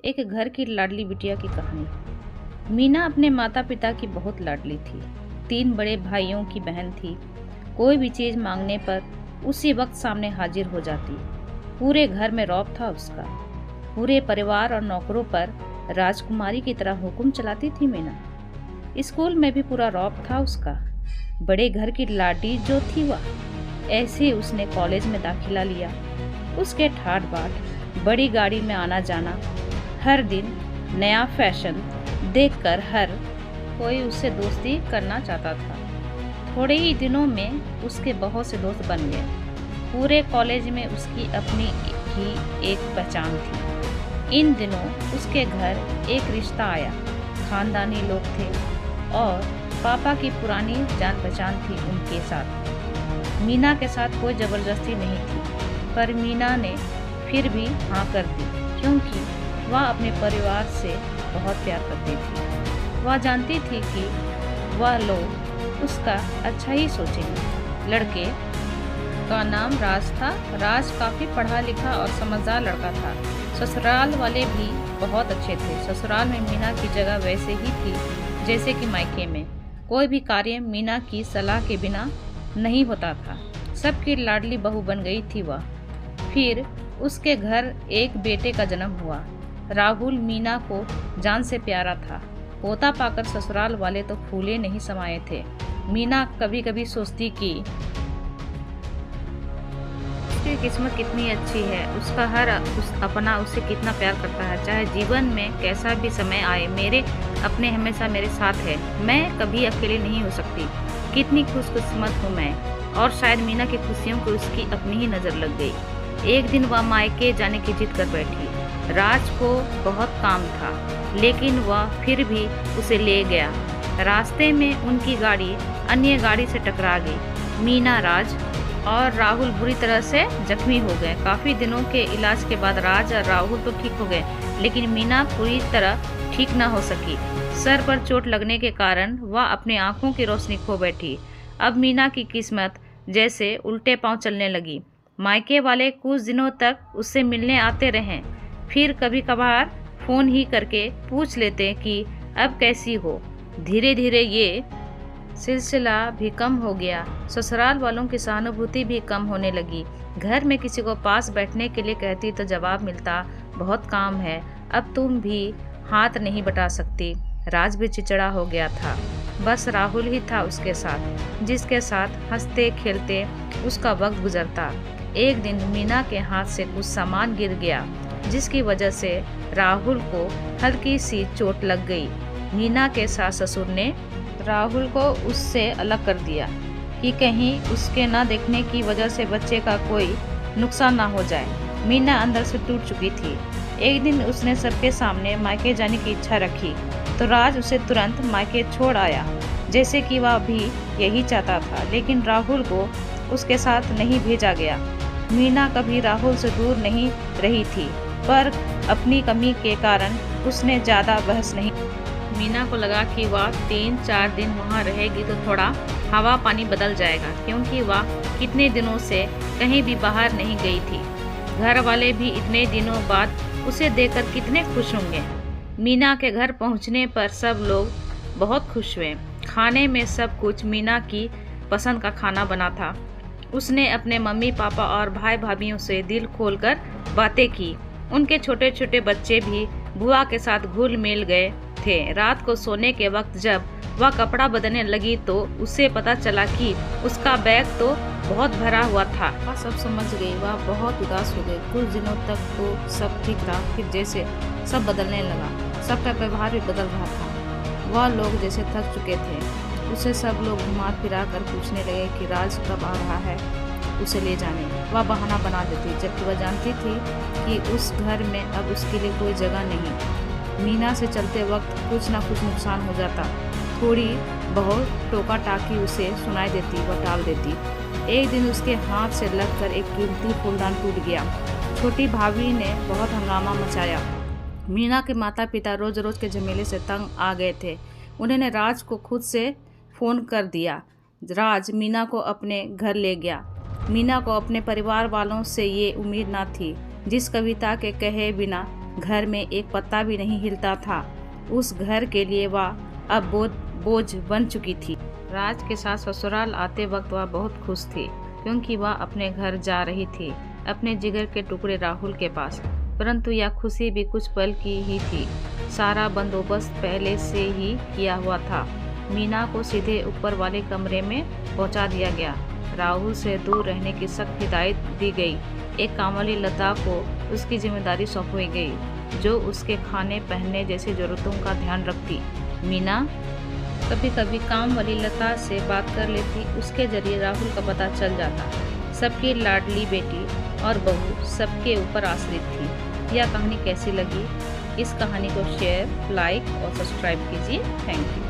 एक घर की लाडली बिटिया की कहानी। मीना अपने माता पिता की बहुत लाडली थी। 3 बड़े भाइयों की बहन थी। कोई भी चीज मांगने पर उसी वक्त सामने हाजिर हो जाती। पूरे घर में रौब था उसका। पूरे परिवार और नौकरों पर राजकुमारी की तरह हुक्म चलाती थी मीना। स्कूल में भी पूरा रौब था उसका। बड़े घर की लाडी जो थी वह। ऐसे ही उसने कॉलेज में दाखिला लिया। उसके ठाट बाट, बड़ी गाड़ी में आना जाना, हर दिन नया फैशन देखकर हर कोई उससे दोस्ती करना चाहता था। थोड़े ही दिनों में उसके बहुत से दोस्त बन गए। पूरे कॉलेज में उसकी अपनी ही एक पहचान थी। इन दिनों उसके घर एक रिश्ता आया। खानदानी लोग थे और पापा की पुरानी जान पहचान थी उनके साथ। मीना के साथ कोई ज़बरदस्ती नहीं थी, पर मीना ने फिर भी हाँ कर दी, क्योंकि वह अपने परिवार से बहुत प्यार करती थी। वह जानती थी कि वह लोग उसका अच्छा ही सोचेंगे। लड़के का नाम राज था। राज काफ़ी पढ़ा लिखा और समझदार लड़का था। ससुराल वाले भी बहुत अच्छे थे। ससुराल में मीना की जगह वैसे ही थी जैसे कि मायके में। कोई भी कार्य मीना की सलाह के बिना नहीं होता था। सबकी लाडली बहू बन गई थी वह। फिर उसके घर एक बेटे का जन्म हुआ। राहुल मीना को जान से प्यारा था। पोता पाकर ससुराल वाले तो फूले नहीं समाये थे। मीना कभी कभी सोचती कि उसकी किस्मत कितनी अच्छी है। उसका हर अपना उससे कितना प्यार करता है। चाहे जीवन में कैसा भी समय आए, मेरे अपने हमेशा मेरे साथ है। मैं कभी अकेले नहीं हो सकती। कितनी खुशकिस्मत हूँ मैं। और शायद मीना की खुशियों को उसकी अपनी ही नज़र लग गई। एक दिन वह मायके जाने की जिद कर बैठी। राज को बहुत काम था, लेकिन वह फिर भी उसे ले गया। रास्ते में उनकी गाड़ी अन्य गाड़ी से टकरा गई। मीना, राज और राहुल बुरी तरह से जख्मी हो गए। काफ़ी दिनों के इलाज के बाद राज और राहुल तो ठीक हो गए, लेकिन मीना पूरी तरह ठीक न हो सकी। सर पर चोट लगने के कारण वह अपनी आंखों की रोशनी खो बैठी। अब मीना की किस्मत जैसे उल्टे पांव चलने लगी। मायके वाले कुछ दिनों तक उससे मिलने आते रहे, फिर कभी कभार फ़ोन ही करके पूछ लेते कि अब कैसी हो। धीरे धीरे ये सिलसिला भी कम हो गया। ससुराल वालों की सहानुभूति भी कम होने लगी। घर में किसी को पास बैठने के लिए कहती तो जवाब मिलता, बहुत काम है, अब तुम भी हाथ नहीं बटा सकती। राज भी चिचड़ा हो गया था। बस राहुल ही था उसके साथ, जिसके साथ हंसते खेलते उसका वक्त गुजरता। एक दिन मीना के हाथ से कुछ सामान गिर गया, जिसकी वजह से राहुल को हल्की सी चोट लग गई। मीना के सास ससुर ने राहुल को उससे अलग कर दिया कि कहीं उसके न देखने की वजह से बच्चे का कोई नुकसान ना हो जाए। मीना अंदर से टूट चुकी थी। एक दिन उसने सबके सामने मायके जाने की इच्छा रखी, तो राज उसे तुरंत मायके छोड़ आया, जैसे कि वह भी यही चाहता था। लेकिन राहुल को उसके साथ नहीं भेजा गया। मीना कभी राहुल से दूर नहीं रही थी, पर अपनी कमी के कारण उसने ज़्यादा बहस नहीं। मीना को लगा कि वह 3-4 दिन वहाँ रहेगी तो थोड़ा हवा पानी बदल जाएगा, क्योंकि वह कितने दिनों से कहीं भी बाहर नहीं गई थी। घर वाले भी इतने दिनों बाद उसे देखकर कितने खुश होंगे। मीना के घर पहुँचने पर सब लोग बहुत खुश हुए। खाने में सब कुछ मीना की पसंद का खाना बना था। उसने अपने मम्मी पापा और भाई भाभीयों से दिल खोलकर बातें की। उनके छोटे छोटे बच्चे भी बुआ के साथ घुल मिल गए थे। रात को सोने के वक्त जब वह कपड़ा बदलने लगी तो उसे पता चला कि उसका बैग तो बहुत भरा हुआ था। वह सब समझ गई। वह बहुत उदास हो गई। कुछ दिनों तक तो सब ठीक रहा, फिर जैसे सब बदलने लगा। सबका व्यवहार भी बदल रहा था। वह लोग जैसे थक चुके थे। उसे सब लोग घुमा फिरा कर पूछने लगे कि राज कब आ रहा है उसे ले जाने। वह बहाना बना देती, जबकि वह जानती थी कि उस घर में अब उसके लिए कोई जगह नहीं। मीना से चलते वक्त कुछ ना कुछ नुकसान हो जाता। थोड़ी बहुत टोका टाकी उसे सुनाई देती, वह टाल देती। एक दिन उसके हाथ से लगकर एक कीमती फूलदान टूट गया। छोटी भाभी ने बहुत हंगामा मचाया। मीना के माता पिता रोज रोज के झमेले से तंग आ गए थे। उन्होंने राज को खुद से फ़ोन कर दिया। राज मीना को अपने घर ले गया। मीना को अपने परिवार वालों से ये उम्मीद न थी। जिस कविता के कहे बिना घर में एक पत्ता भी नहीं हिलता था। उस घर के लिए वह अब बोझ बन चुकी थी। राज के साथ ससुराल आते वक्त वह बहुत खुश थी, क्योंकि वह अपने घर जा रही थी, अपने जिगर के टुकड़े राहुल के पास। परंतु यह खुशी भी कुछ पल की ही थी। सारा बंदोबस्त पहले से ही किया हुआ था। मीना को सीधे ऊपर वाले कमरे में पहुंचा दिया गया। राहुल से दूर रहने की सख्त हिदायत दी गई। एक काम वाली लता को उसकी जिम्मेदारी सौंपी गई, जो उसके खाने पहनने जैसी जरूरतों का ध्यान रखती। मीना कभी कभी काम वाली लता से बात कर लेती। उसके जरिए राहुल का पता चल जाता। सबकी लाडली बेटी और बहू सबके ऊपर आश्रित थी। यह कहानी कैसी लगी? इस कहानी को शेयर, लाइक और सब्सक्राइब कीजिए। Thank you.